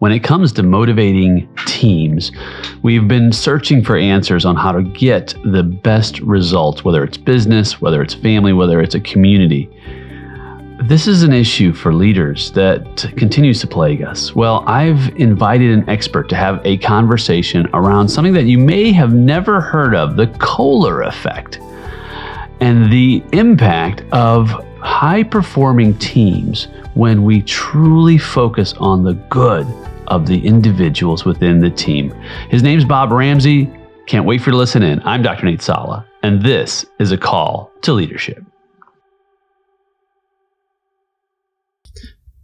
When it comes to motivating teams, we've been searching for answers on how to get the best results, whether it's business, whether it's family, whether it's a community. This is an issue for leaders that continues to plague us. Well, I've invited an expert to have a conversation around something that you may have never heard of, the Köhler Effect, and the impact of high-performing teams when we truly focus on the good of the individuals within the team. His name's Bob Ramsey. Can't wait for you to listen in. I'm Dr. Nate Sala, and this is a call to leadership.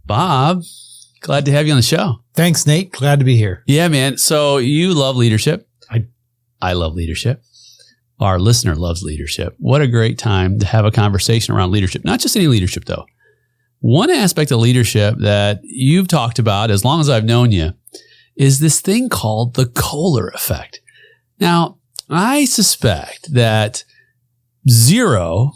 Bob, glad to have you on the show. Thanks, Nate. Glad to be here. Yeah, man. So you love leadership. I love leadership. Our listener loves leadership. What a great time to have a conversation around leadership. Not just any leadership, though. One aspect of leadership that you've talked about as long as I've known you is this thing called the Köhler Effect. Now, I suspect that 0%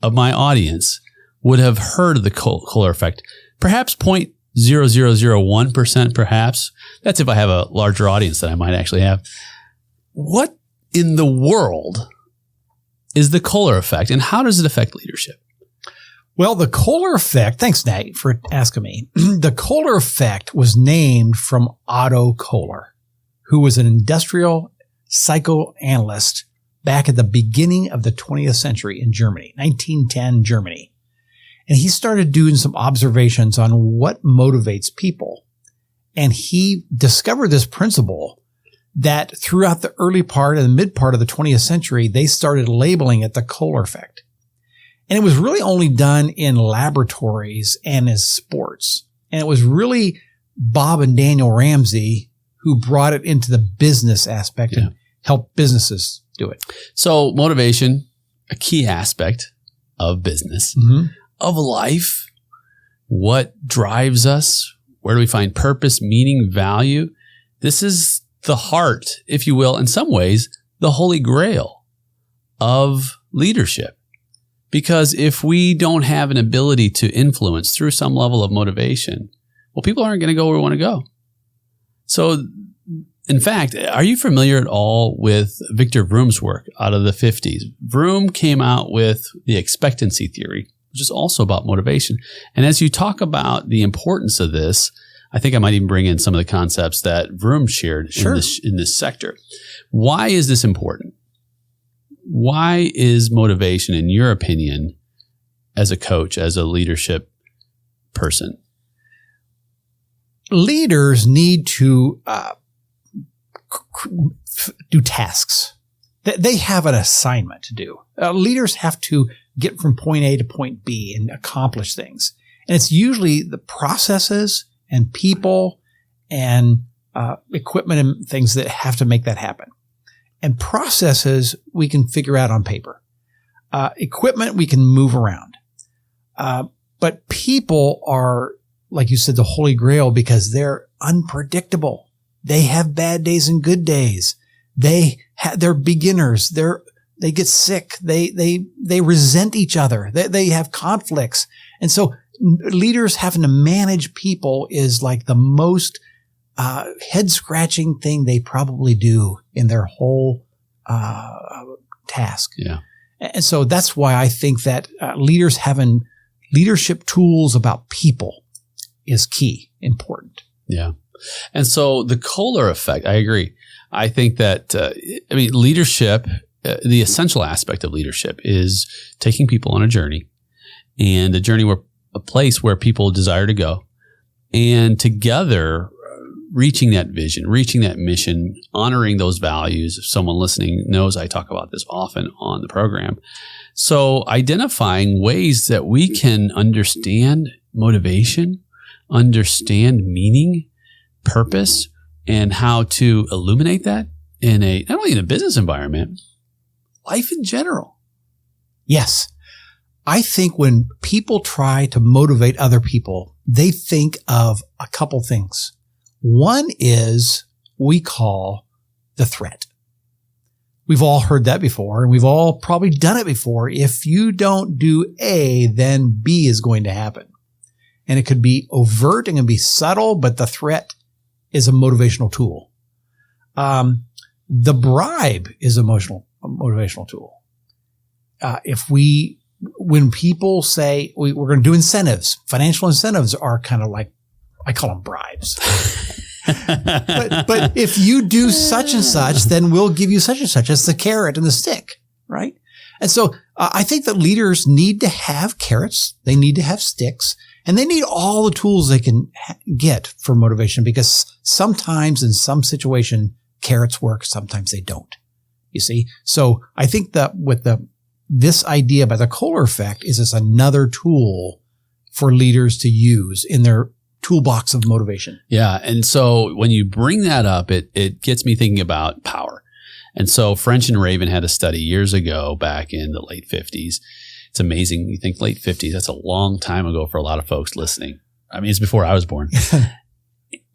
of my audience would have heard of the Köhler Effect. Perhaps 0.0001%, perhaps. That's if I have a larger audience than I might actually have. What in the world is the Köhler Effect, and how does it affect leadership? Well, the Köhler Effect, thanks, Nate, for asking me. The Köhler Effect was named from Otto Köhler, who was an industrial psychoanalyst back at the beginning of the 20th century in Germany, 1910 Germany. And he started doing some observations on what motivates people. And he discovered this principle that throughout the early part and the mid part of the 20th century, they started labeling it the Köhler Effect. And it was really only done in laboratories and as sports. And it was really Bob and Daniel Ramsey who brought it into the business aspect and helped businesses do it. So motivation, a key aspect of business, of life. What drives us? Where do we find purpose, meaning, value? This is the heart, if you will, in some ways, the holy grail of leadership. Because if we don't have an ability to influence through some level of motivation, well, people aren't going to go where we want to go. So, in fact, are you familiar at all with Victor Vroom's work out of the 50s? Vroom came out with the expectancy theory, which is also about motivation. And as you talk about the importance of this, I think I might even bring in some of the concepts that Vroom shared in this sector. Why is this important? Why is motivation, in your opinion, as a coach, as a leadership person? Leaders need to do tasks. They have an assignment to do. Leaders have to get from point A to point B and accomplish things. And it's usually the processes and people and equipment and things that have to make that happen. And processes we can figure out on paper. Equipment we can move around. But people are, like you said, the holy grail because they're unpredictable. They have bad days and good days. They're beginners. They get sick. They resent each other. They have conflicts. And so leaders having to manage people is like the most head-scratching thing they probably do in their whole task. Yeah. And so that's why I think that leaders having leadership tools about people is key, important. Yeah. And so the Köhler Effect, I agree. I think that, leadership, the essential aspect of leadership is taking people on a journey, and a place where people desire to go, and together reaching that vision, reaching that mission, honoring those values. If someone listening knows I talk about this often on the program. So identifying ways that we can understand motivation, understand meaning, purpose, and how to illuminate that in not only in a business environment, life in general. Yes. I think when people try to motivate other people, they think of a couple things. One is we call the threat. We've all heard that before, and we've all probably done it before. If you don't do A, then B is going to happen. And it could be overt and it can be subtle, but the threat is a motivational tool. The bribe is a motivational tool. When people say we're going to do incentives, financial incentives are kind of like, I call them bribes. but if you do such and such, then we'll give you such and such. As the carrot and the stick, right? And so I think that leaders need to have carrots. They need to have sticks, and they need all the tools they can get for motivation, because sometimes in some situation, carrots work. Sometimes they don't, you see? So I think that this idea by the Köhler Effect is just another tool for leaders to use in their toolbox of motivation. Yeah. And so when you bring that up, it gets me thinking about power. And so French and Raven had a study years ago back in the late 50s. It's amazing. You think late 50s, that's a long time ago for a lot of folks listening. I mean, it's before I was born.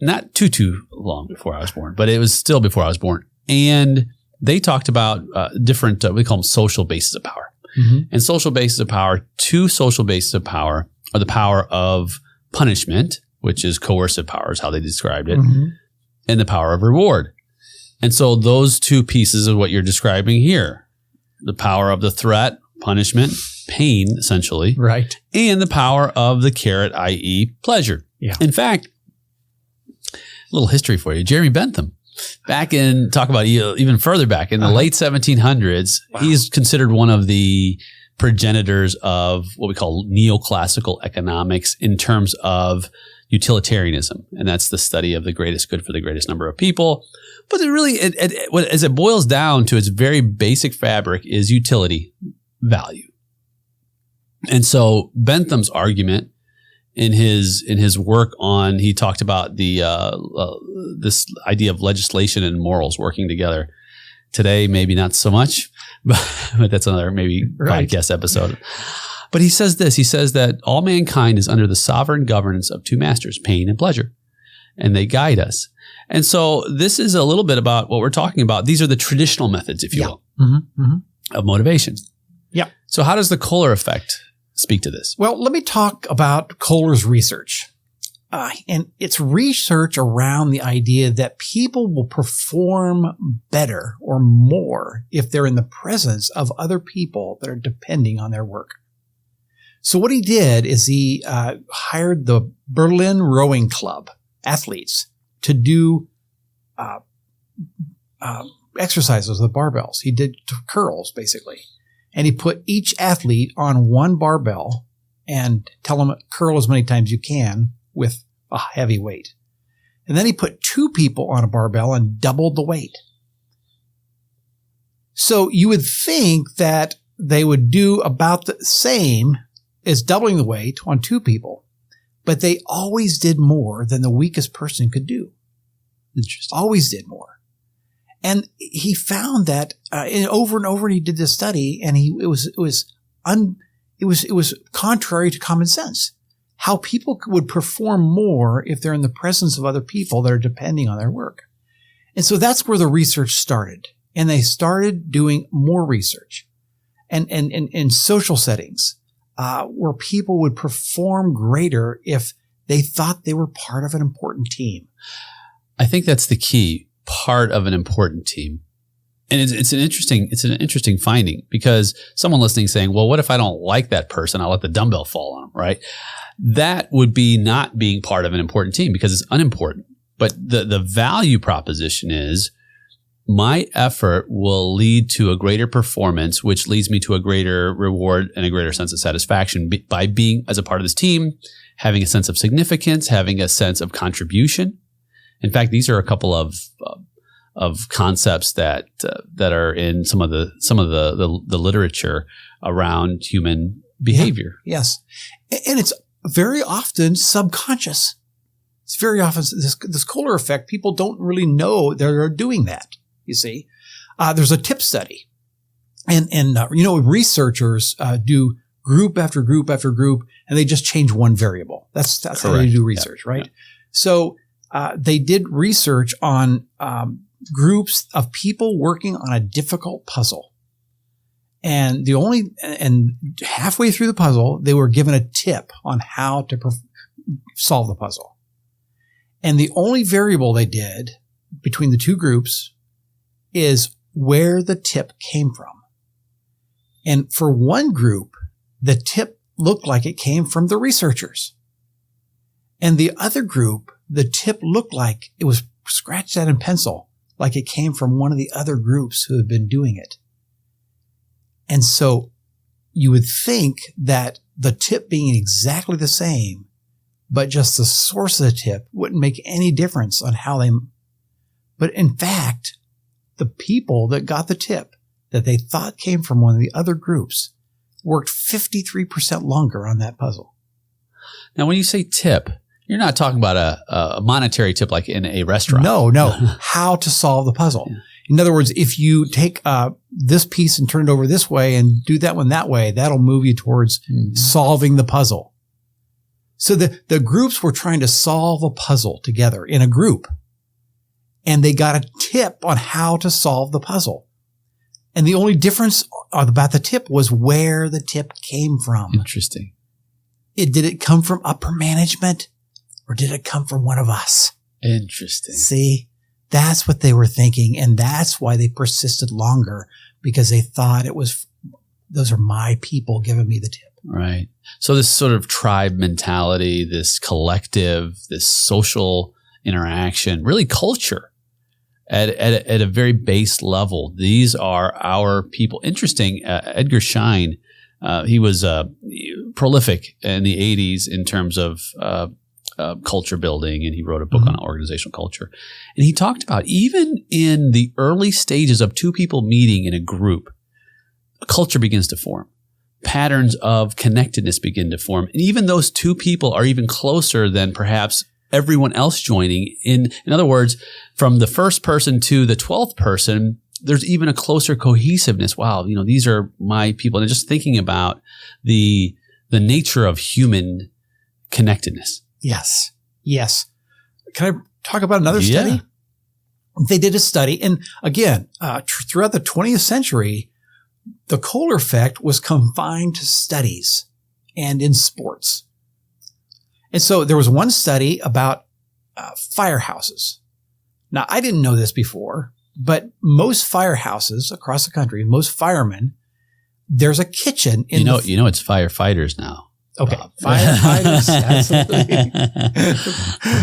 Not too long before I was born, but it was still before I was born. And they talked about different, we call them social bases of power. Mm-hmm. And social bases of power, two social bases of power are the power of punishment, which is coercive power, is how they described it, mm-hmm. and the power of reward. And so those two pieces of what you're describing here, the power of the threat, punishment, pain, essentially, right, and the power of the carrot, i.e. pleasure. Yeah. In fact, a little history for you. Jeremy Bentham, talk about even further back in the late 1700s, wow. He's considered one of the progenitors of what we call neoclassical economics in terms of utilitarianism. And that's the study of the greatest good for the greatest number of people. But it really, as it boils down to its very basic fabric, is utility value. And so Bentham's argument in his work he talked about this idea of legislation and morals working together. Today, maybe not so much, but that's another maybe podcast episode. But he says this. He says that all mankind is under the sovereign governance of two masters, pain and pleasure, and they guide us. And so this is a little bit about what we're talking about. These are the traditional methods, if you will, mm-hmm. Mm-hmm. of motivation. Yeah. So how does the Köhler Effect speak to this? Well, let me talk about Köhler's research. And it's research around the idea that people will perform better or more if they're in the presence of other people that are depending on their work. So what he did is he hired the Berlin Rowing Club athletes to do exercises with barbells. He did curls, basically. And he put each athlete on one barbell and tell them curl as many times you can with a heavy weight. And then he put two people on a barbell and doubled the weight. So you would think that they would do about the same as doubling the weight on two people, but they always did more than the weakest person could do. Interesting. Always did more. And he found that over and over he did this study, and it was contrary to common sense. How people would perform more if they're in the presence of other people that are depending on their work. And so that's where the research started. And they started doing more research and in social settings, where people would perform greater if they thought they were part of an important team. I think that's the key, part of an important team. And it's an interesting finding, because someone listening saying, well, what if I don't like that person? I'll let the dumbbell fall on them, right? That would be not being part of an important team, because it's unimportant. But the value proposition is my effort will lead to a greater performance, which leads me to a greater reward and a greater sense of satisfaction by being as a part of this team, having a sense of significance, having a sense of contribution. In fact, these are a couple of concepts that are in some of the literature around human behavior. Yeah, yes. And it's very often subconscious. It's very often this Köhler effect. People don't really know they're doing that. You see, there's a tip study, and researchers do group after group after group, and they just change one variable. That's how they do research, right? Yeah. So they did research on groups of people working on a difficult puzzle. And halfway through the puzzle, they were given a tip on how to solve the puzzle. And the only variable they did between the two groups is where the tip came from. And for one group, the tip looked like it came from the researchers. And the other group, the tip looked like it was scratched out in pencil, like it came from one of the other groups who had been doing it. And so you would think that the tip being exactly the same, but just the source of the tip wouldn't make any difference on how they, but in fact, the people that got the tip that they thought came from one of the other groups worked 53% longer on that puzzle. Now, when you say tip, you're not talking about a monetary tip like in a restaurant. No. How to solve the puzzle. Yeah. In other words, if you take this piece and turn it over this way and do that one that way, that'll move you towards solving the puzzle. So the groups were trying to solve a puzzle together in a group, and they got a tip on how to solve the puzzle. And the only difference about the tip was where the tip came from. Interesting. Did it come from upper management, or did it come from one of us? Interesting. See? That's what they were thinking, and that's why they persisted longer, because they thought those are my people giving me the tip. Right. So this sort of tribe mentality, this collective, this social interaction, really culture at a very base level. These are our people. Interesting. Edgar Schein, he was prolific in the 80s in terms of culture building, and he wrote a book on organizational culture. And he talked about even in the early stages of two people meeting in a group, a culture begins to form. Patterns of connectedness begin to form. And even those two people are even closer than perhaps everyone else joining. In other words, from the first person to the 12th person, there's even a closer cohesiveness. Wow, these are my people. And just thinking about the nature of human connectedness. Yes. Can I talk about another study? They did a study, and again, throughout the 20th century, the Köhler Effect was confined to studies and in sports. And so there was one study about firehouses. Now, I didn't know this before, but most firehouses across the country, most firemen, there's a kitchen in it's firefighters now. Okay. Firefighters, absolutely.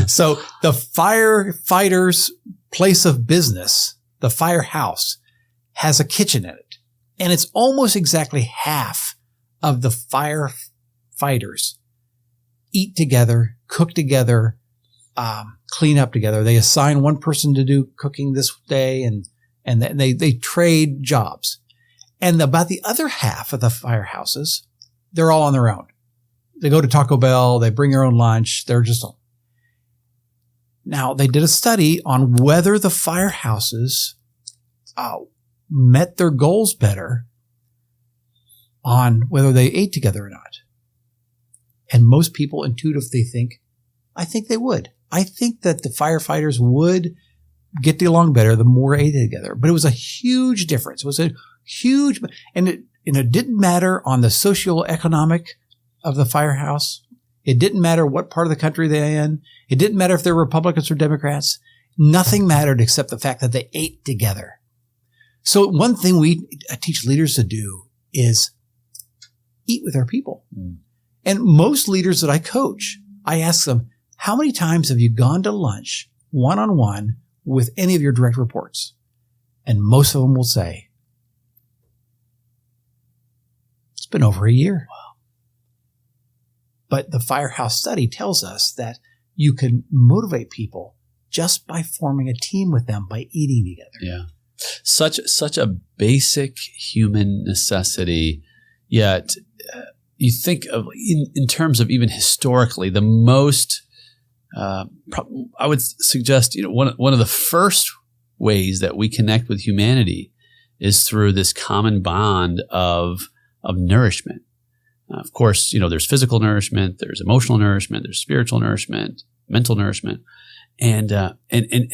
So the firefighters' place of business, the firehouse, has a kitchen in it. And it's almost exactly half of the firefighters eat together, cook together, clean up together. They assign one person to do cooking this day, and they trade jobs. And about the other half of the firehouses, they're all on their own. They go to Taco Bell. They bring their own lunch. They're just on. Now, they did a study on whether the firehouses met their goals better on whether they ate together or not. And most people intuitively think, I think they would. I think that the firefighters would get along better the more they ate together. But it was a huge difference. It was a huge, and it didn't matter on the socioeconomic of the firehouse. It didn't matter what part of the country they're in. It didn't matter if they're Republicans or Democrats. Nothing mattered except the fact that they ate together. So one thing we teach leaders to do is eat with our people. And most leaders that I coach, I ask them, how many times have you gone to lunch one-on-one with any of your direct reports? And most of them will say, it's been over a year. Wow. But the Firehouse study tells us that you can motivate people just by forming a team with them, by eating together. Yeah. Such a basic human necessity, yet you think of in terms of even historically, the most, I would suggest, one of the first ways that we connect with humanity is through this common bond of nourishment. Of course, there's physical nourishment, there's emotional nourishment, there's spiritual nourishment, mental nourishment. And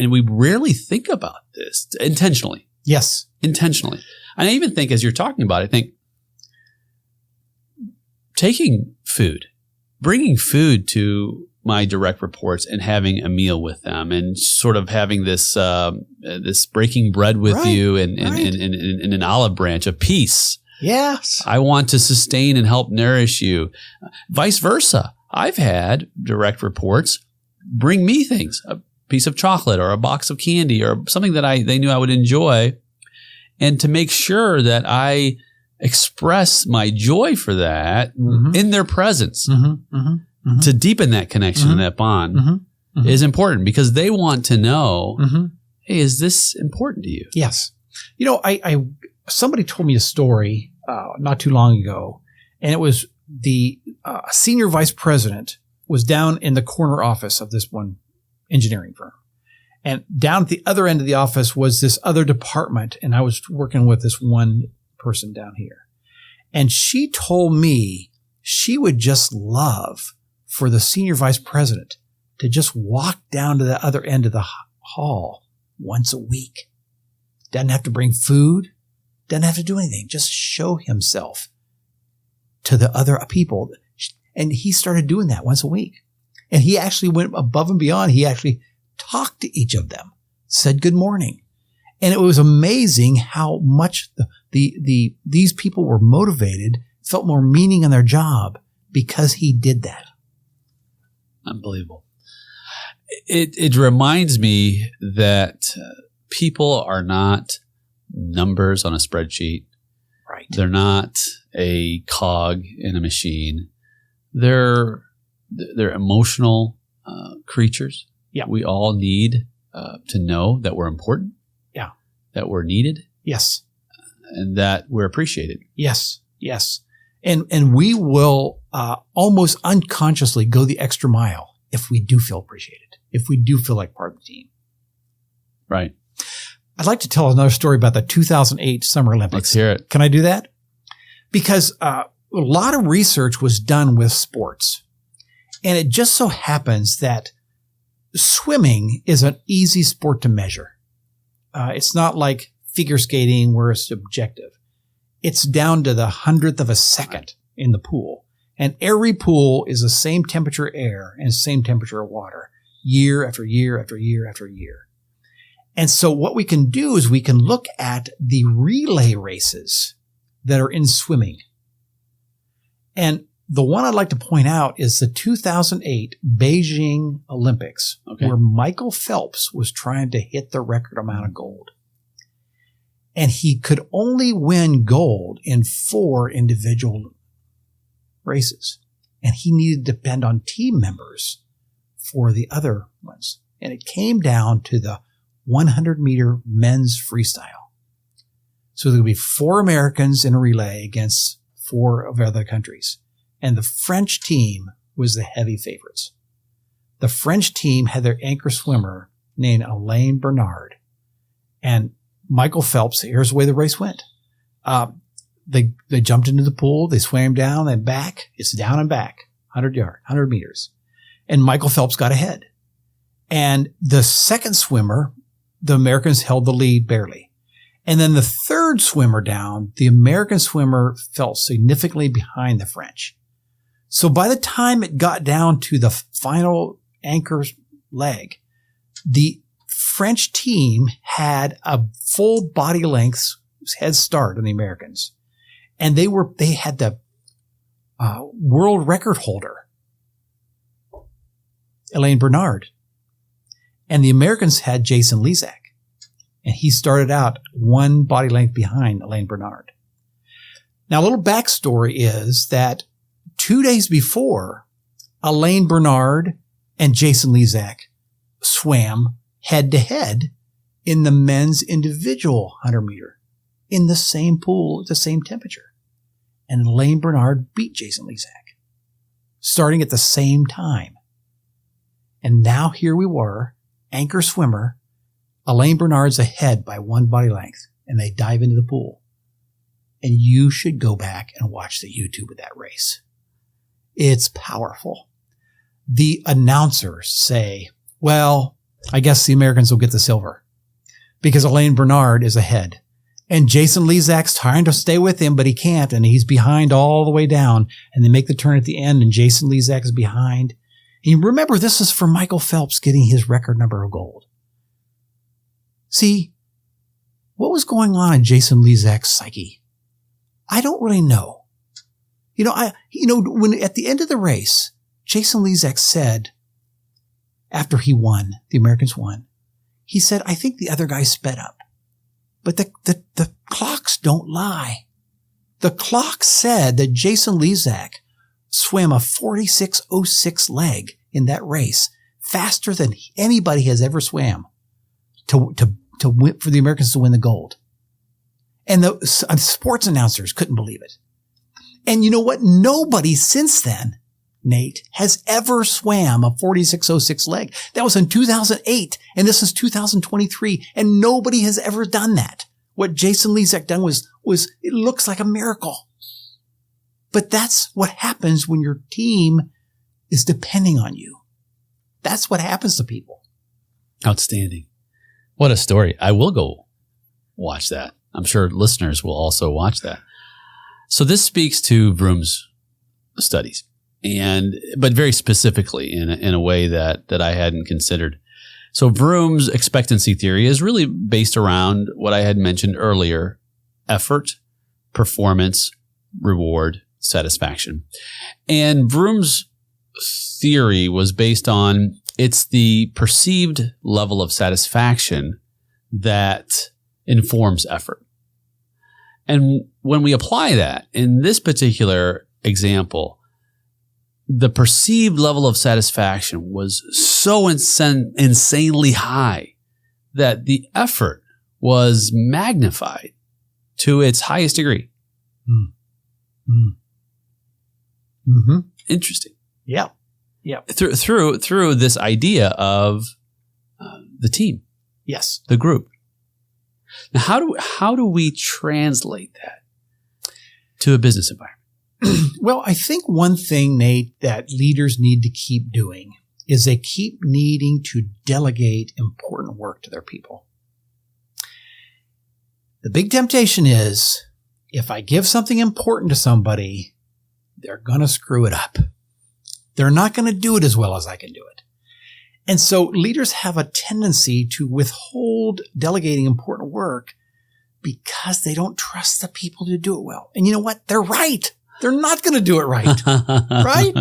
we rarely think about this intentionally. Yes. Intentionally. And I even think as you're talking about it, I think taking food, bringing food to my direct reports and having a meal with them and sort of having this this breaking bread with you and an olive branch of peace. Yes. I want to sustain and help nourish you. Vice versa. I've had direct reports bring me things, a piece of chocolate or a box of candy or something that they knew I would enjoy, and to make sure that I express my joy for that in their presence. To deepen that connection and that bond is important because they want to know, hey, is this important to you? Yes. You know, somebody told me a story not too long ago, and it was the senior vice president was down in the corner office of this one engineering firm. And down at the other end of the office was this other department, and I was working with this one person down here. And she told me she would just love for the senior vice president to just walk down to the other end of the hall once a week. Doesn't have to bring food, doesn't have to do anything, just show himself to the other people. And he started doing that once a week. And he actually went above and beyond. He actually talked to each of them, said good morning. And it was amazing how much these people were motivated, felt more meaning in their job because he did that. Unbelievable. It reminds me that people are not numbers on a spreadsheet. Right. They're not a cog in a machine. They're emotional creatures. Yeah. We all need to know that we're important. Yeah. That we're needed. Yes. And that we're appreciated. Yes. Yes. And we will almost unconsciously go the extra mile if we do feel appreciated, if we do feel like part of the team. Right. I'd like to tell another story about the 2008 Summer Olympics. Let's hear it. Can I do that? Because a lot of research was done with sports. And it just so happens that swimming is an easy sport to measure. It's not like figure skating where it's objective. It's down to the 100th of a second in the pool. And every pool is the same temperature air and same temperature of water year after year after year after year. And so what we can do is we can look at the relay races that are in swimming. And the one I'd like to point out is the 2008 Beijing Olympics, where Michael Phelps was trying to hit the record amount of gold. And he could only win gold in 4 individual races. And he needed to depend on team members for the other ones. And it came down to the 100-meter men's freestyle. So there would be 4 Americans in a relay against 4 of other countries. And the French team was the heavy favorites. The French team had their anchor swimmer named Alain Bernard. And Michael Phelps, here's the way the race went. They jumped into the pool, they swam down and back. It's down and back, 100 meters. And Michael Phelps got ahead. And the second swimmer, the Americans held the lead barely. And then the third swimmer down, the American swimmer fell significantly behind the French. So by the time it got down to the final anchor leg, the French team had a full body length head start on the Americans. And they had the world record holder, Alain Bernard. And the Americans had Jason Lezak. And he started out 1 body length behind Alain Bernard. Now, a little backstory is that 2 days before, Alain Bernard and Jason Lezak swam head-to-head in the men's individual 100-meter in the same pool at the same temperature. And Alain Bernard beat Jason Lezak, starting at the same time. And now here we were, anchor swimmer, Alain Bernard's ahead by 1 body length, and they dive into the pool. And you should go back and watch the YouTube of that race. It's powerful. The announcers say, well, I guess the Americans will get the silver because Alain Bernard is ahead. And Jason Lezak's trying to stay with him, but he can't, and he's behind all the way down. And they make the turn at the end, and Jason Lezak is behind. And remember, this is for Michael Phelps getting his record number of gold. See, what was going on in Jason Lezak's psyche? I don't really know. When at the end of the race, Jason Lezak said, after he won, the Americans won, he said, I think the other guy sped up. But the clocks don't lie. The clock said that Jason Lezak swam a 46:06 leg in that race, faster than anybody has ever swam to win, for the Americans to win the gold. And the sports announcers couldn't believe it. And you know what? Nobody since then, Nate, has ever swam a 46:06 leg. That was in 2008, and this is 2023, and nobody has ever done that. What Jason Lezak done was it looks like a miracle. But that's what happens when your team is depending on you. That's what happens to people. Outstanding. What a story. I will go watch that. I'm sure listeners will also watch that. So this speaks to Vroom's studies, but very specifically in a way that I hadn't considered. So Vroom's expectancy theory is really based around what I had mentioned earlier: effort, performance, reward, satisfaction. And Vroom's theory was based on it's the perceived level of satisfaction that informs effort. And when we apply that in this particular example, the perceived level of satisfaction was so insanely high that the effort was magnified to its highest degree. Mm-hmm. Interesting. Yeah. Yeah. Through this idea of the team. Yes. The group. Now, how do we translate that to a business environment? Well, I think one thing, Nate, that leaders need to keep doing is they keep needing to delegate important work to their people. The big temptation is if I give something important to somebody, they're going to screw it up. They're not going to do it as well as I can do it. And so leaders have a tendency to withhold delegating important work because they don't trust the people to do it well. And you know what? They're right. They're not going to do it right. Right?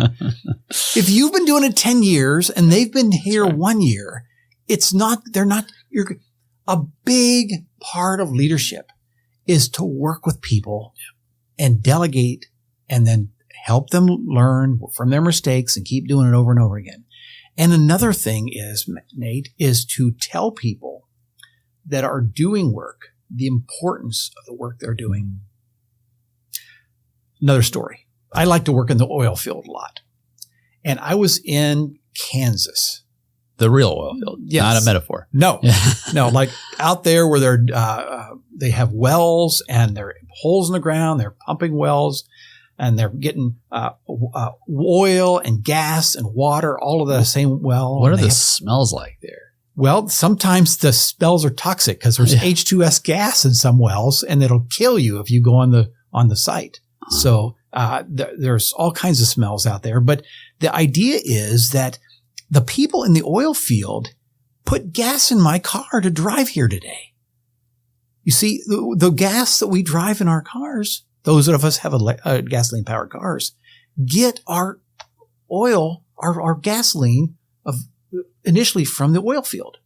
If you've been doing it 10 years and they've been here 1 year, a big part of leadership is to work with people and delegate and then help them learn from their mistakes and keep doing it over and over again. And another thing is, Nate, is to tell people that are doing work the importance of the work they're doing. Another story. I like to work in the oil field a lot. And I was in Kansas. The real oil field, yes. Not a metaphor. No, like out there where they have wells and there are holes in the ground, they're pumping wells, and they're getting oil and gas and water, all of the same well. What are the smells like there? Well, sometimes the smells are toxic because there's H2S gas in some wells, and it'll kill you if you go on the site. So there's all kinds of smells out there. But the idea is that the people in the oil field put gas in my car to drive here today. You see, the gas that we drive in our cars, those of us have gasoline-powered cars, get our oil, our gasoline initially from the oil field.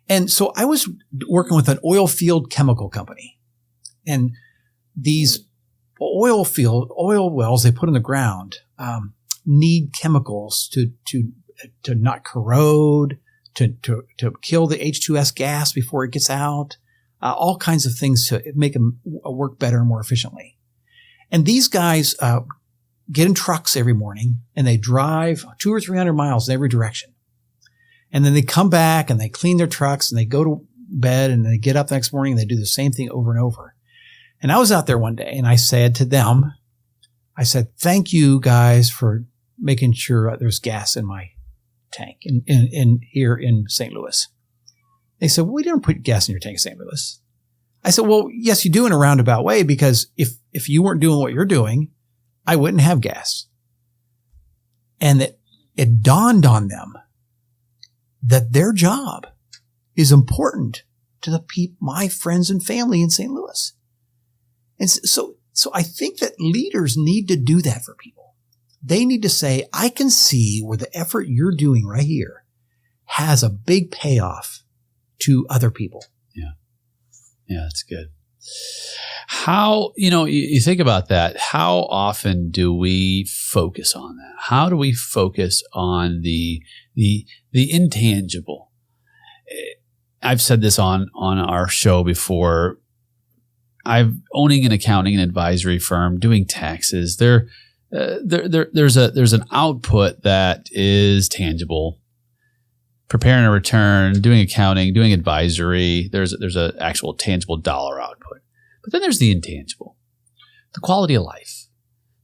And so I was working with an oil field chemical company. And these oil wells they put in the ground need chemicals to not corrode, to kill the H2S gas before it gets out, all kinds of things to make them work better and more efficiently. And these guys get in trucks every morning and they drive 200 or 300 miles in every direction. And then they come back and they clean their trucks and they go to bed and they get up the next morning and they do the same thing over and over. And I was out there one day and I said to them, thank you guys for making sure there's gas in my tank in here in St. Louis. They said, well, we didn't put gas in your tank in St. Louis. I said, well, yes, you do in a roundabout way because if you weren't doing what you're doing, I wouldn't have gas. And that it dawned on them that their job is important to my friends and family in St. Louis. And so I think that leaders need to do that for people. They need to say, I can see where the effort you're doing right here has a big payoff to other people. Yeah. Yeah, that's good. How, you think about that. How often do we focus on that? How do we focus on the intangible? I've said this on our show before. I'm owning an accounting and advisory firm, doing taxes. There's an output that is tangible. Preparing a return, doing accounting, doing advisory. There's an actual tangible dollar output. But then there's the intangible, the quality of life.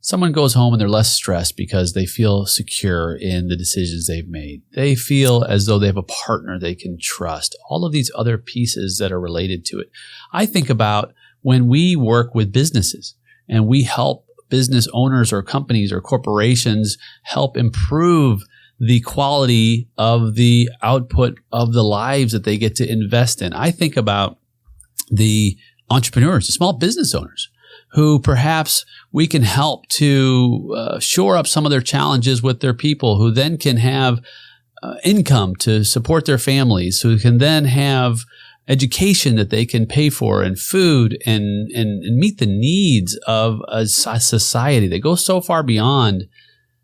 Someone goes home and they're less stressed because they feel secure in the decisions they've made. They feel as though they have a partner they can trust. All of these other pieces that are related to it. I think about when we work with businesses and we help business owners or companies or corporations help improve the quality of the output of the lives that they get to invest in. I think about the entrepreneurs, the small business owners, who perhaps we can help to shore up some of their challenges with their people, who then can have income to support their families, who can then have education that they can pay for, and food, and meet the needs of a society that goes so far beyond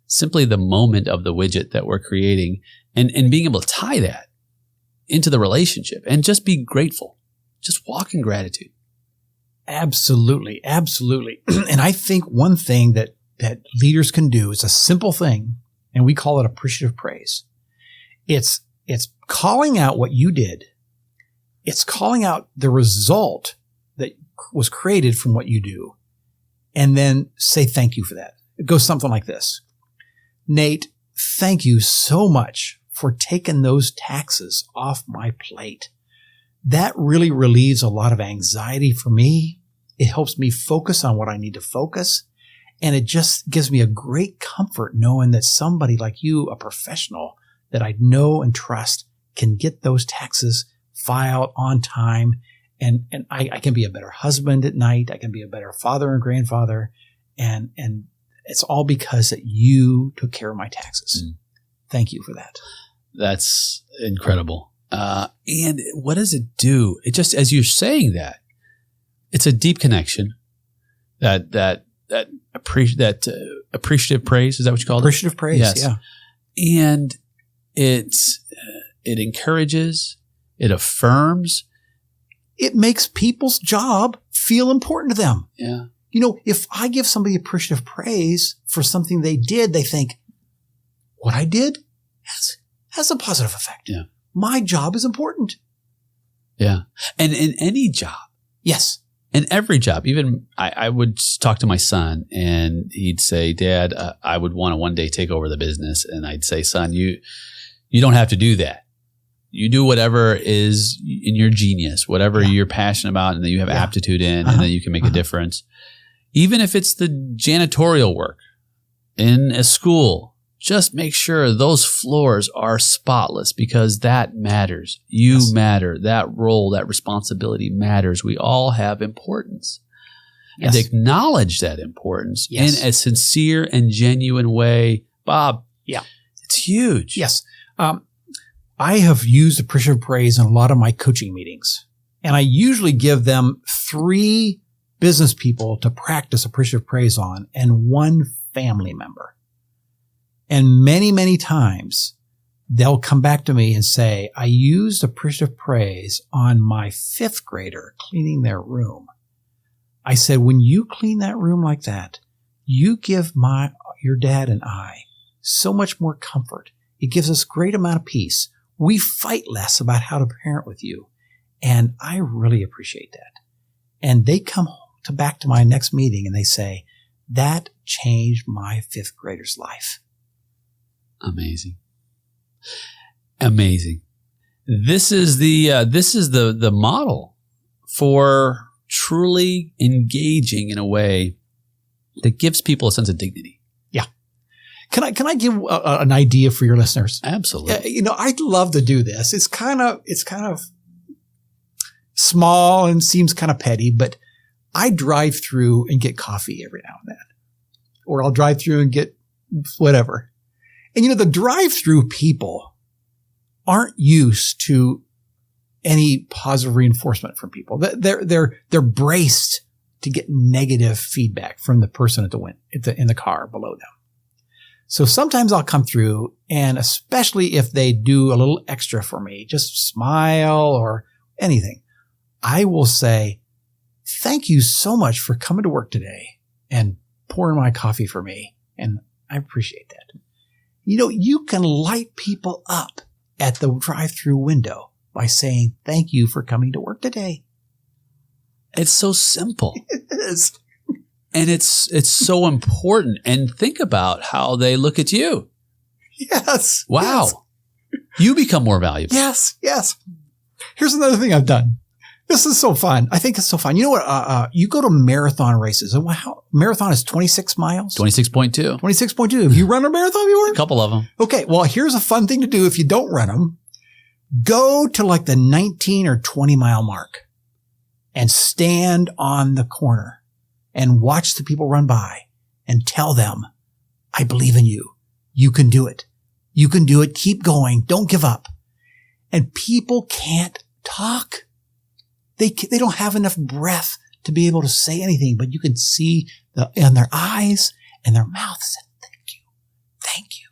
simply the moment of the widget that we're creating, and being able to tie that into the relationship and just be grateful. Just walk in gratitude. Absolutely. Absolutely. And I think one thing that leaders can do is a simple thing, and we call it appreciative praise. It's calling out what you did. It's calling out the result that was created from what you do, and then say thank you for that. It goes something like this. Nate, thank you so much for taking those taxes off my plate. That really relieves a lot of anxiety for me. It helps me focus on what I need to focus. And it just gives me a great comfort knowing that somebody like you, a professional that I know and trust, can get those taxes filed on time. And I can be a better husband at night. I can be a better father and grandfather. And it's all because that you took care of my taxes. Thank you for that. That's incredible. And what does it do? It just, as you're saying that, it's a deep connection. That appreciative praise, is that what you call it? Appreciative praise, yes. Yeah. And it encourages, it affirms. It makes people's job feel important to them. Yeah. If I give somebody appreciative praise for something they did, they think, what I did has a positive effect. Yeah. My job is important. Yeah. And in any job. Yes. In every job, even I would talk to my son and he'd say, Dad, I would want to one day take over the business. And I'd say, son, you don't have to do that. You do whatever is in your genius, whatever you're passionate about and that you have aptitude in, and that you can make a difference. Even if it's the janitorial work in a school, just make sure those floors are spotless, because that matters. You matter. That role, that responsibility matters. We all have importance. And acknowledge that importance in a sincere and genuine way. Bob, it's huge. Yes. I have used appreciative praise in a lot of my coaching meetings, and I usually give them 3 business people to practice appreciative praise on and 1 family member. And many, many times they'll come back to me and say, I used appreciative praise on my 5th grader cleaning their room. I said, when you clean that room like that, you give your dad and I so much more comfort. It gives us great amount of peace. We fight less about how to parent with you. And I really appreciate that. And they come back to my next meeting and they say, that changed my 5th grader's life. Amazing. Amazing. This is the model for truly engaging in a way that gives people a sense of dignity. Yeah. Can I give an idea for your listeners? Absolutely. I'd love to do this. It's kind of small and seems kind of petty, but I drive through and get coffee every now and then, or I'll drive through and get whatever. And the drive-through people aren't used to any positive reinforcement from people. They're braced to get negative feedback from the person in the car below them. So sometimes I'll come through, and especially if they do a little extra for me, just smile or anything, I will say, thank you so much for coming to work today and pouring my coffee for me. And I appreciate that. You can light people up at the drive-through window by saying, thank you for coming to work today. It's so simple. It is. And it's so important. And think about how they look at you. Yes. Wow. Yes. You become more valuable. Yes. Yes. Here's another thing I've done. This is so fun. I think it's so fun. You know what? You go to marathon races. Marathon is 26 miles? 26.2. 26.2. Have you run a marathon before? A couple of them. Okay. Well, here's a fun thing to do if you don't run them. Go to like the 19 or 20 mile mark and stand on the corner and watch the people run by and tell them, I believe in you. You can do it. You can do it. Keep going. Don't give up. And people can't talk. They don't have enough breath to be able to say anything, but you can see in their eyes and their mouths, thank you, thank you,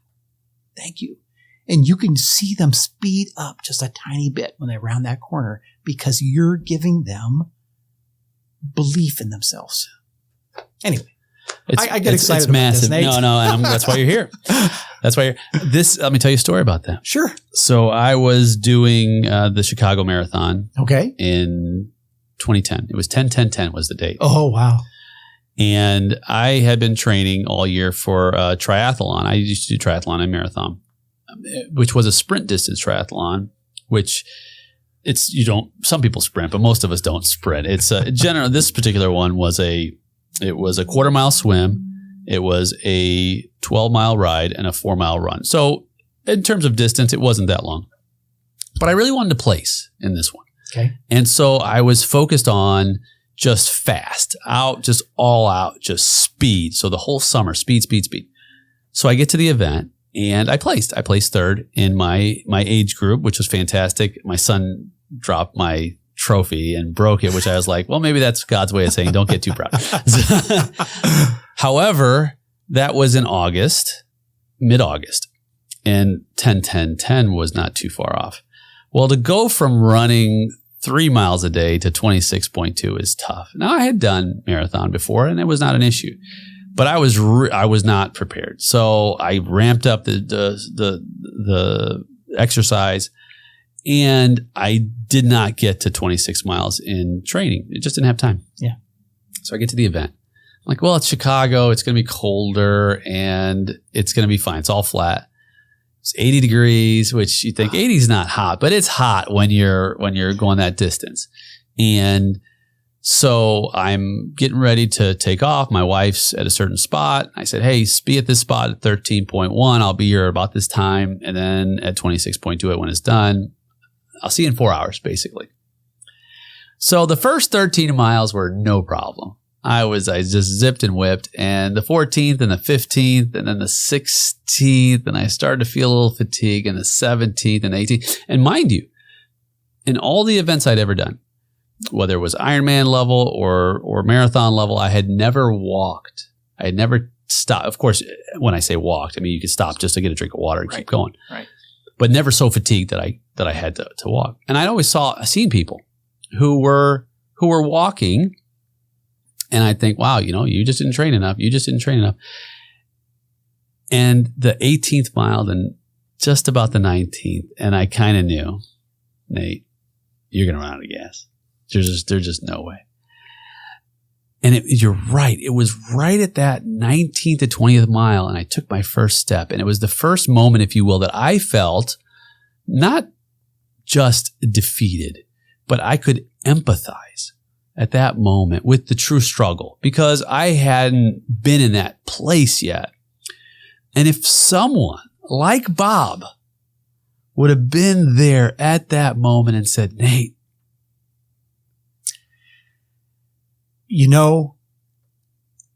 thank you. And you can see them speed up just a tiny bit when they round that corner because you're giving them belief in themselves. Anyway, I get excited. It's massive. About this, Nate. No, that's why you're here. That's why let me tell you a story about that. Sure. So I was doing the Chicago Marathon. Okay. In 2010. It was 10-10-10 was the date. Oh, wow. And I had been training all year for triathlon. I used to do triathlon and marathon, which was a sprint distance triathlon, which some people sprint, but most of us don't sprint. It's this particular one was it was a quarter mile swim. It was a 12-mile ride and a 4-mile run. So in terms of distance, it wasn't that long. But I really wanted to place in this one. Okay. And so I was focused on just fast, just all out, just speed. So the whole summer, speed. So I get to the event and I placed. I placed third in my age group, which was fantastic. My son dropped my trophy and broke it, which I was like, well, maybe that's God's way of saying don't get too proud. However, that was in mid-August, and 10-10-10 was not too far off. Well, to go from running 3 miles a day to 26.2 is tough. Now, I had done marathon before, and it was not an issue, but I was not prepared. So I ramped up the exercise, and I did not get to 26 miles in training. It just didn't have time. Yeah. So I get to the event. I'm like, well, it's Chicago. It's going to be colder and it's going to be fine. It's all flat. It's 80 degrees, which you think 80 is not hot, but it's hot when you're going that distance. And so I'm getting ready to take off. My wife's at a certain spot. I said, hey, be at this spot at 13.1. I'll be here about this time. And then at 26.2 when it's done, I'll see you in 4 hours, basically. So the first 13 miles were no problem. I just zipped and whipped, and the 14th and the 15th and then the 16th, and I started to feel a little fatigue, and the 17th and 18th. And mind you, in all the events I'd ever done, whether it was Ironman level or marathon level, I had never walked. I had never stopped. Of course, when I say walked, I mean, you could stop just to get a drink of water and keep going. Right. But never so fatigued that I had to walk. And I'd always seen people who were walking. And I think, wow, you just didn't train enough. You just didn't train enough. And the 18th mile, then just about the 19th, and I kind of knew, Nate, you're going to run out of gas. There's just no way. And you're right. It was right at that 19th to 20th mile, and I took my first step. And it was the first moment, if you will, that I felt not just defeated, but I could empathize at that moment with the true struggle, because I hadn't been in that place yet. And if someone like Bob would have been there at that moment and said, Nate,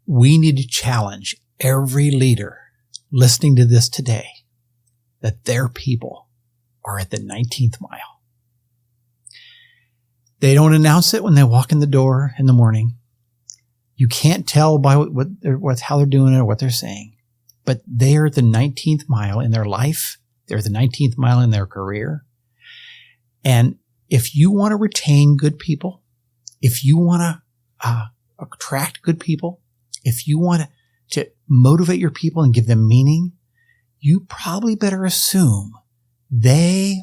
we need to challenge every leader listening to this today that their people are at the 19th mile. They don't announce it when they walk in the door in the morning. You can't tell by how they're doing it or what they're saying, but they are the 19th mile in their life. They're the 19th mile in their career. And if you want to retain good people, if you want to attract good people, if you want to motivate your people and give them meaning, you probably better assume they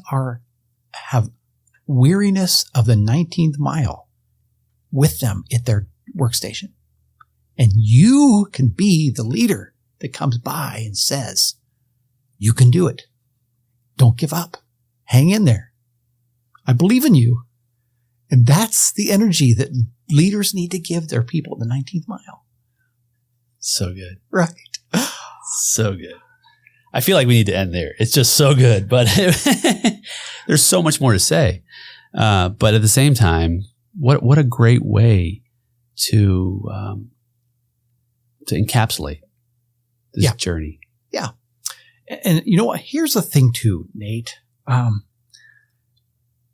have weariness of the 19th mile with them at their workstation. And you can be the leader that comes by and says, you can do it. Don't give up. Hang in there. I believe in you. And that's the energy that leaders need to give their people at the 19th mile. So good. Right. So good. I feel like we need to end there. It's just so good, but there's so much more to say. But at the same time, what a great way to encapsulate this journey. Yeah. And you know what? Here's the thing too, Nate.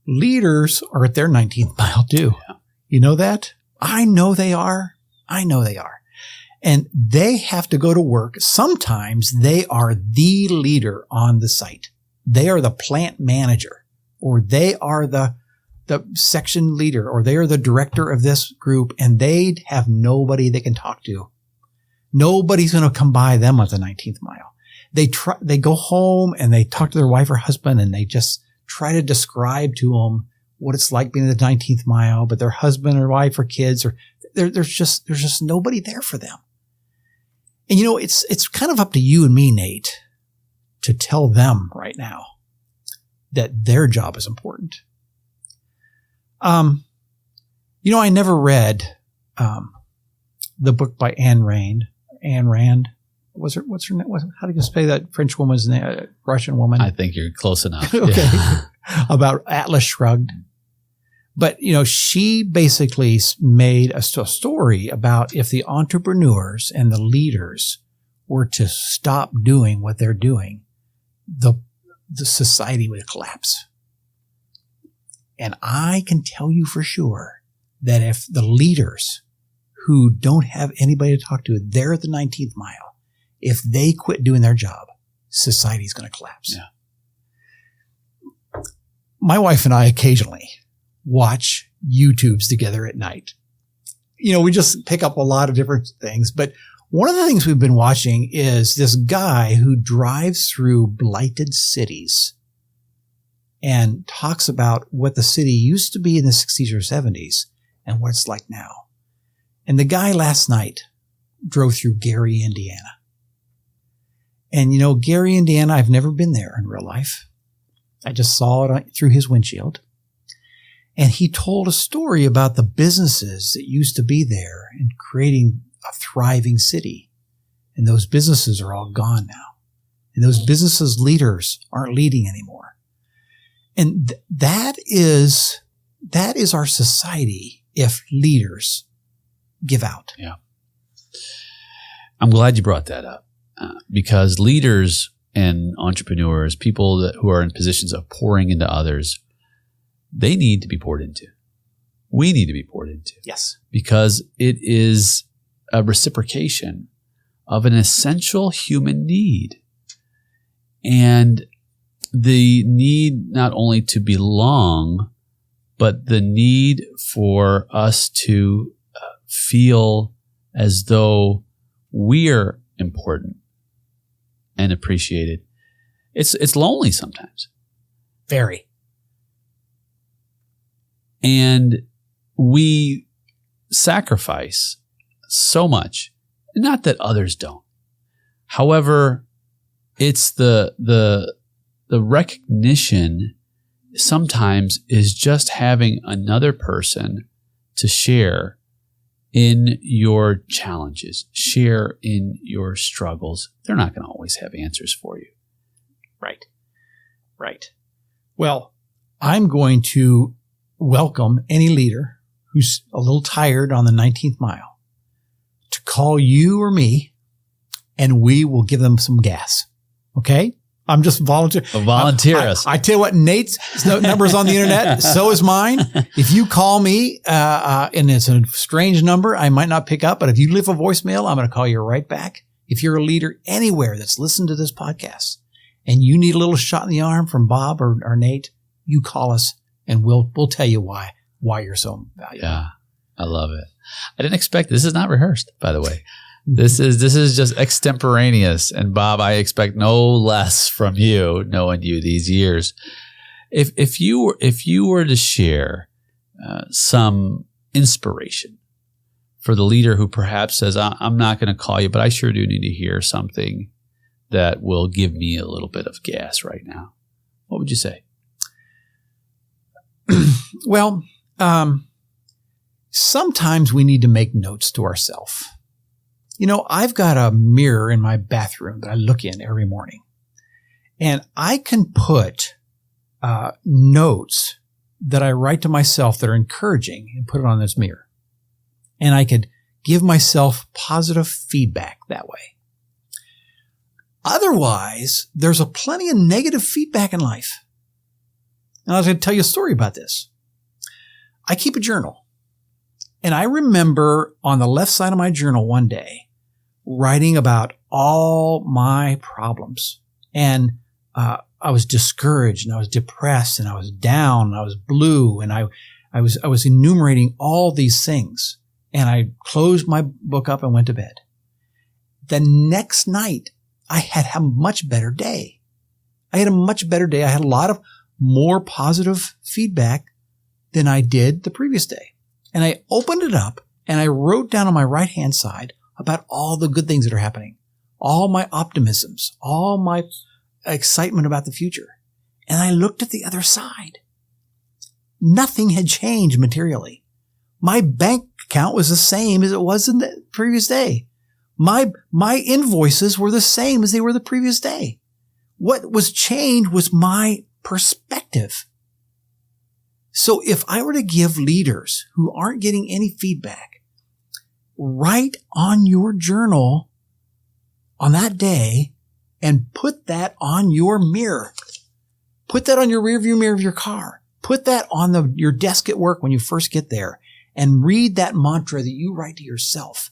Leaders are at their 19th mile too. Yeah. You know that? I know they are. And they have to go to work. Sometimes they are the leader on the site. They are the plant manager, or they are the section leader, or they are the director of this group, and they have nobody they can talk to. Nobody's going to come by them at the 19th mile. They go home and they talk to their wife or husband, and they just try to describe to them what it's like being at the 19th mile, but their husband or wife or kids, or there's just nobody there for them. And it's kind of up to you and me, Nate, to tell them right now that their job is important. I never read the book by Ayn Rand. What's her name? How do you say that French woman's name? Russian woman? I think you're close enough. Okay. Yeah. About Atlas Shrugged. But, she basically made a story about if the entrepreneurs and the leaders were to stop doing what they're doing, the society would collapse. And I can tell you for sure that if the leaders who don't have anybody to talk to, they're at the 19th mile, if they quit doing their job, society's going to collapse. Yeah. My wife and I occasionally watch YouTubes together at night. We just pick up a lot of different things, but one of the things we've been watching is this guy who drives through blighted cities and talks about what the city used to be in the 60s or 70s and what it's like now. And the guy last night drove through Gary, Indiana. And Gary, Indiana, I've never been there in real life. I just saw it through his windshield. And he told a story about the businesses that used to be there and creating a thriving city. And those businesses are all gone now. And those businesses' leaders aren't leading anymore. And that is our society if leaders give out. Yeah. I'm glad you brought that up because leaders and entrepreneurs, people who are in positions of pouring into others, they need to be poured into. We need to be poured into. Yes. Because it is a reciprocation of an essential human need. And the need not only to belong, but the need for us to feel as though we're important and appreciated. It's lonely sometimes. Very. And we sacrifice so much. Not that others don't. However, it's the recognition sometimes is just having another person to share in your challenges, share in your struggles. They're not going to always have answers for you. Right. Well, I'm going to welcome any leader who's a little tired on the 19th mile to call you or me, and we will give them some gas. Okay? I'm just volunteering. Volunteer us. I tell you what, Nate's number's on the internet. So is mine. If you call me, and it's a strange number, I might not pick up, but if you leave a voicemail, I'm going to call you right back. If you're a leader anywhere that's listened to this podcast and you need a little shot in the arm from Bob or Nate, you call us and we'll tell you why you're so valuable. Yeah. I love it. I didn't expect this is not rehearsed, by the way. This is just extemporaneous. And Bob, I expect no less from you, knowing you these years. If you were to share some inspiration for the leader who perhaps says, I'm not going to call you, but I sure do need to hear something that will give me a little bit of gas right now, what would you say? Well, sometimes we need to make notes to ourselves. You know, I've got a mirror in my bathroom that I look in every morning, and I can put notes that I write to myself that are encouraging and put it on this mirror. And I could give myself positive feedback that way. Otherwise, there's plenty of negative feedback in life. And I was going to tell you a story about this. I keep a journal. And I remember on the left side of my journal one day writing about all my problems. And I was discouraged and I was depressed and I was down and I was blue and I was enumerating all these things. And I closed my book up and went to bed. The next night, I had a much better day. I had a lot of more positive feedback than I did the previous day. And I opened it up and I wrote down on my right-hand side about all the good things that are happening, all my optimisms, all my excitement about the future. And I looked at the other side. Nothing had changed materially. My bank account was the same as it was in the previous day. My invoices were the same as they were the previous day. What was changed was my perspective. So if I were to give leaders who aren't getting any feedback, write on your journal on that day and put that on your mirror. Put that on your rearview mirror of your car. Put that on your desk at work when you first get there and read that mantra that you write to yourself.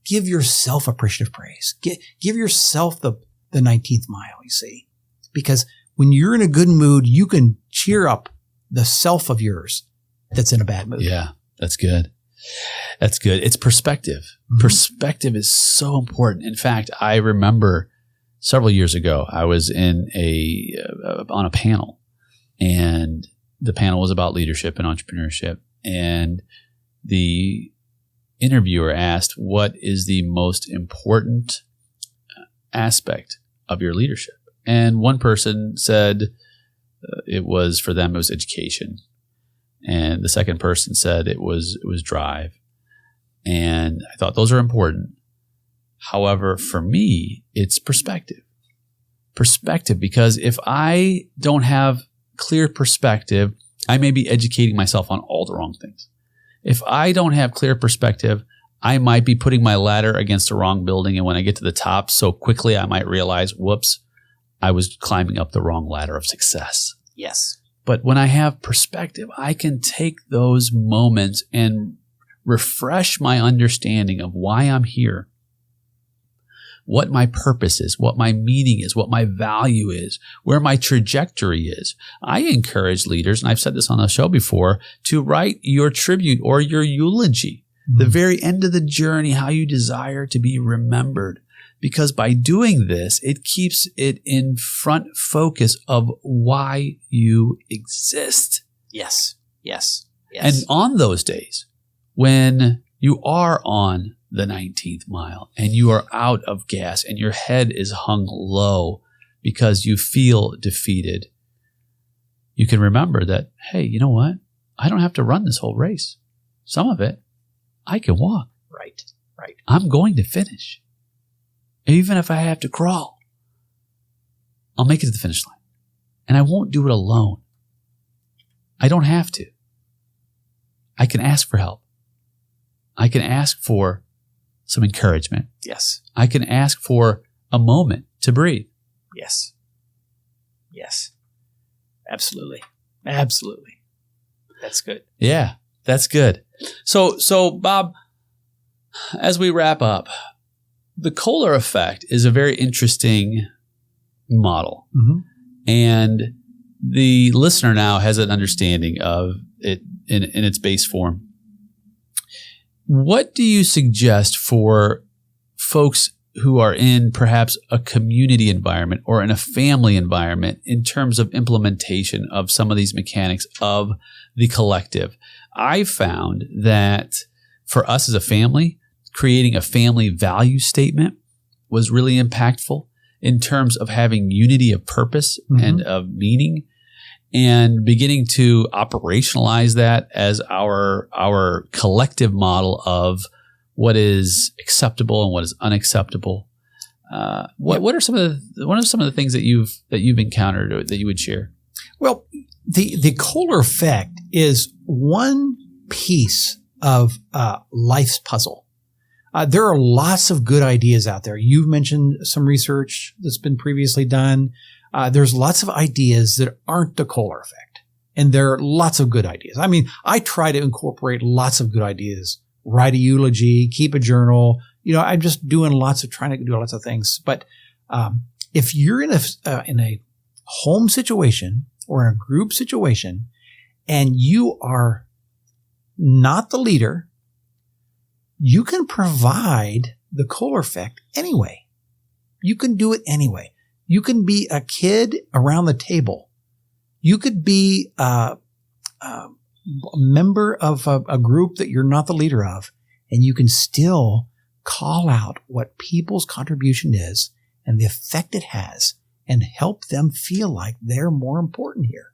Give yourself appreciative praise. Give yourself the 19th mile, you see. Because when you're in a good mood, you can cheer up the self of yours that's in a bad mood. Yeah, that's good. That's good. It's perspective. Mm-hmm. Perspective is so important. In fact, I remember several years ago, I was on a panel, and the panel was about leadership and entrepreneurship. And the interviewer asked, what is the most important aspect of your leadership? And one person said it was education. And the second person said it was drive. And I thought those are important. However, for me, it's perspective. Perspective, because if I don't have clear perspective, I may be educating myself on all the wrong things. If I don't have clear perspective, I might be putting my ladder against the wrong building. And when I get to the top so quickly, I might realize, whoops, I was climbing up the wrong ladder of success. Yes. But when I have perspective, I can take those moments and refresh my understanding of why I'm here, what my purpose is, what my meaning is, what my value is, where my trajectory is. I encourage leaders, and I've said this on the show before, to write your tribute or your eulogy, the very end of the journey, how you desire to be remembered. Because by doing this, it keeps it in front focus of why you exist. Yes. And on those days, when you are on the 19th mile and you are out of gas and your head is hung low because you feel defeated, you can remember that, hey, you know what? I don't have to run this whole race. Some of it I can walk. Right. I'm going to finish. Even if I have to crawl, I'll make it to the finish line. And I won't do it alone. I don't have to. I can ask for help. I can ask for some encouragement. Yes. I can ask for a moment to breathe. Yes. Absolutely. That's good. Yeah, that's good. So Bob, as we wrap up, the Köhler Effect is a very interesting model. Mm-hmm. And the listener now has an understanding of it in its base form. What do you suggest for folks who are in perhaps a community environment or in a family environment in terms of implementation of some of these mechanics of the collective? I found that for us as a family, creating a family value statement was really impactful in terms of having unity of purpose and of meaning, and beginning to operationalize that as our collective model of what is acceptable and what is unacceptable. What are some of the things that you've encountered or that you would share? Well, the Köhler Effect is one piece of life's puzzle. There are lots of good ideas out there. You've mentioned some research that's been previously done. There's lots of ideas that aren't the Köhler Effect. And there are lots of good ideas. I mean, I try to incorporate lots of good ideas. Write a eulogy, keep a journal. I'm just trying to do lots of things. But if you're in a home situation or in a group situation and you are not the leader, you can provide the Köhler Effect anyway. You can do it anyway. You can be a kid around the table. You could be a member of a group that you're not the leader of, and you can still call out what people's contribution is and the effect it has and help them feel like they're more important here.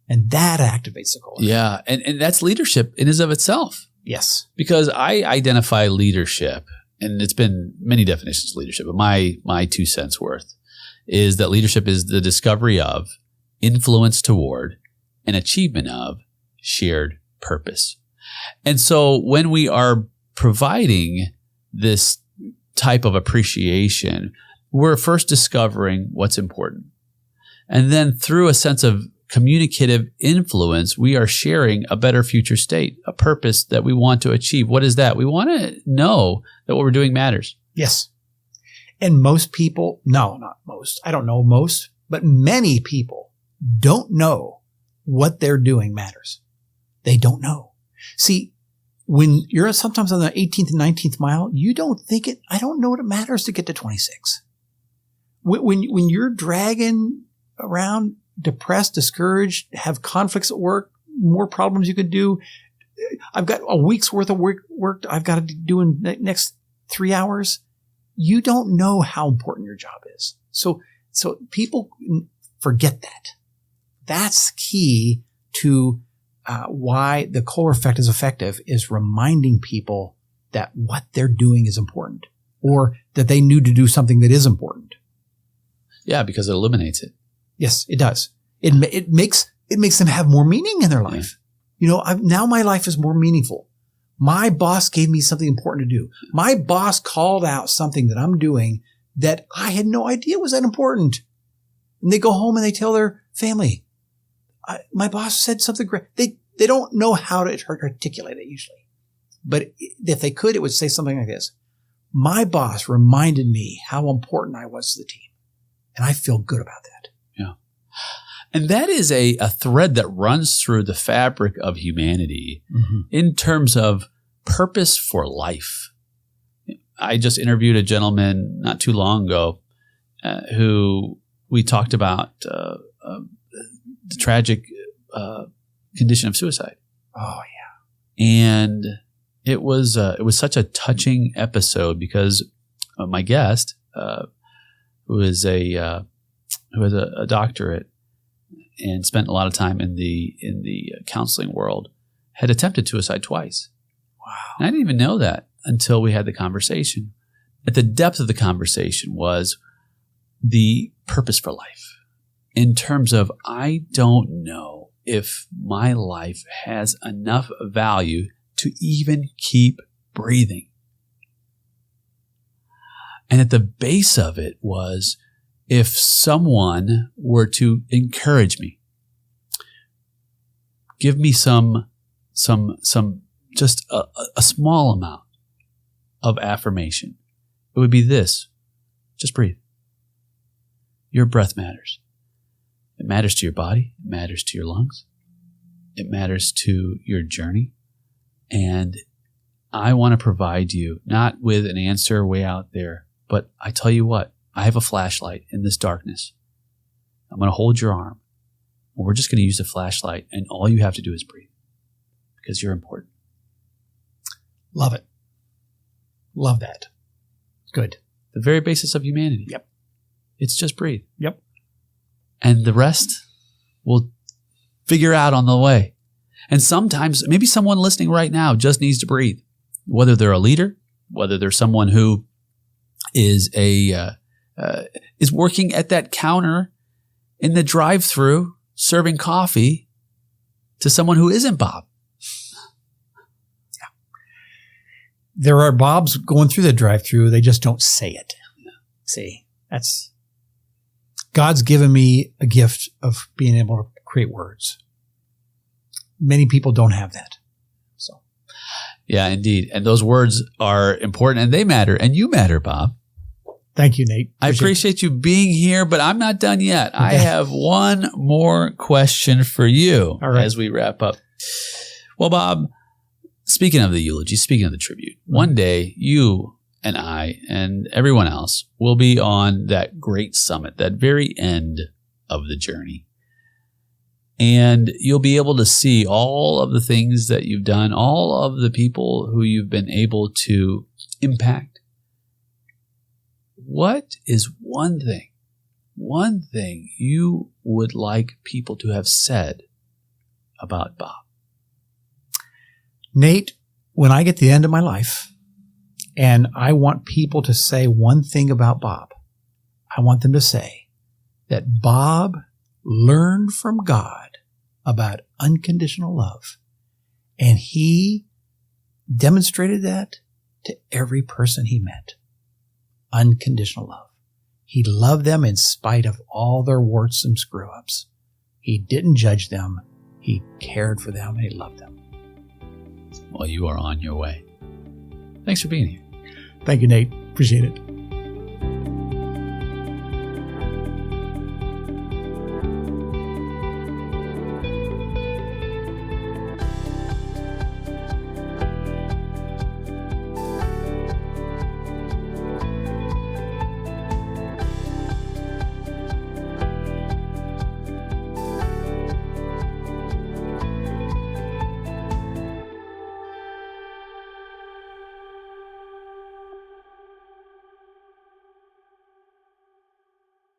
And that activates the Köhler Effect. Yeah, and that's leadership in and of itself. Yes. Because I identify leadership, and it's been many definitions of leadership, but my 2 cents worth is that leadership is the discovery of, influence toward, and achievement of shared purpose. And so when we are providing this type of appreciation, we're first discovering what's important. And then through a sense of communicative influence, we are sharing a better future state, a purpose that we want to achieve. What is that? We want to know that what we're doing matters. Yes. And most people, no, not most, I don't know most, but many people don't know what they're doing matters. They don't know. See, when you're sometimes on the 18th and 19th mile, you don't think I don't know what it matters to get to 26. When you're dragging around depressed, discouraged, have conflicts at work, more problems you could do. I've got a week's worth of work I've got to do in the next 3 hours. You don't know how important your job is. So people forget that. That's key to why the Köhler Effect is effective, is reminding people that what they're doing is important, or that they need to do something that is important. Yeah, because it eliminates it. Yes, it does. It makes them have more meaning in their life. Yeah. Now my life is more meaningful. My boss gave me something important to do. My boss called out something that I'm doing that I had no idea was that important. And they go home and they tell their family, my boss said something great. They don't know how to articulate it usually. But if they could, it would say something like this. My boss reminded me how important I was to the team. And I feel good about that. Yeah. And that is a thread that runs through the fabric of humanity in terms of purpose for life. I just interviewed a gentleman not too long ago who we talked about the tragic condition of suicide. Oh, yeah. And it was such a touching episode because my guest, who is a doctorate and spent a lot of time in the counseling world, had attempted suicide twice. Wow. And I didn't even know that until we had the conversation. At the depth of the conversation was the purpose for life. In terms of, I don't know if my life has enough value to even keep breathing. And at the base of it was, if someone were to encourage me, give me some just a small amount of affirmation, it would be this: just breathe. Your breath matters. It matters to your body. It matters to your lungs. It matters to your journey. And I want to provide you not with an answer way out there, but I tell you what, I have a flashlight in this darkness. I'm going to hold your arm. And we're just going to use the flashlight, and all you have to do is breathe, because you're important. Love it. Love that. Good. The very basis of humanity. Yep. It's just breathe. Yep. And the rest we'll figure out on the way. And sometimes, maybe someone listening right now just needs to breathe. Whether they're a leader, whether they're someone who is is working at that counter in the drive-thru serving coffee to someone who isn't Bob. Yeah. There are Bobs going through the drive-thru. They just don't say it. Yeah. See, that's God's given me a gift of being able to create words. Many people don't have that. So, yeah, indeed. And those words are important, and they matter, and you matter, Bob. Thank you, Nate. I appreciate you being here, but I'm not done yet. Okay. I have one more question for you as we wrap up. Well, Bob, speaking of the eulogy, speaking of the tribute, one day you and I and everyone else will be on that great summit, that very end of the journey. And you'll be able to see all of the things that you've done, all of the people who you've been able to impact. What is one thing you would like people to have said about Bob? Nate, when I get to the end of my life and I want people to say one thing about Bob, I want them to say that Bob learned from God about unconditional love, and he demonstrated that to every person he met. Unconditional love. He loved them in spite of all their warts and screw-ups. He didn't judge them. He cared for them, and he loved them. Well, you are on your way. Thanks for being here. Thank you, Nate. Appreciate it.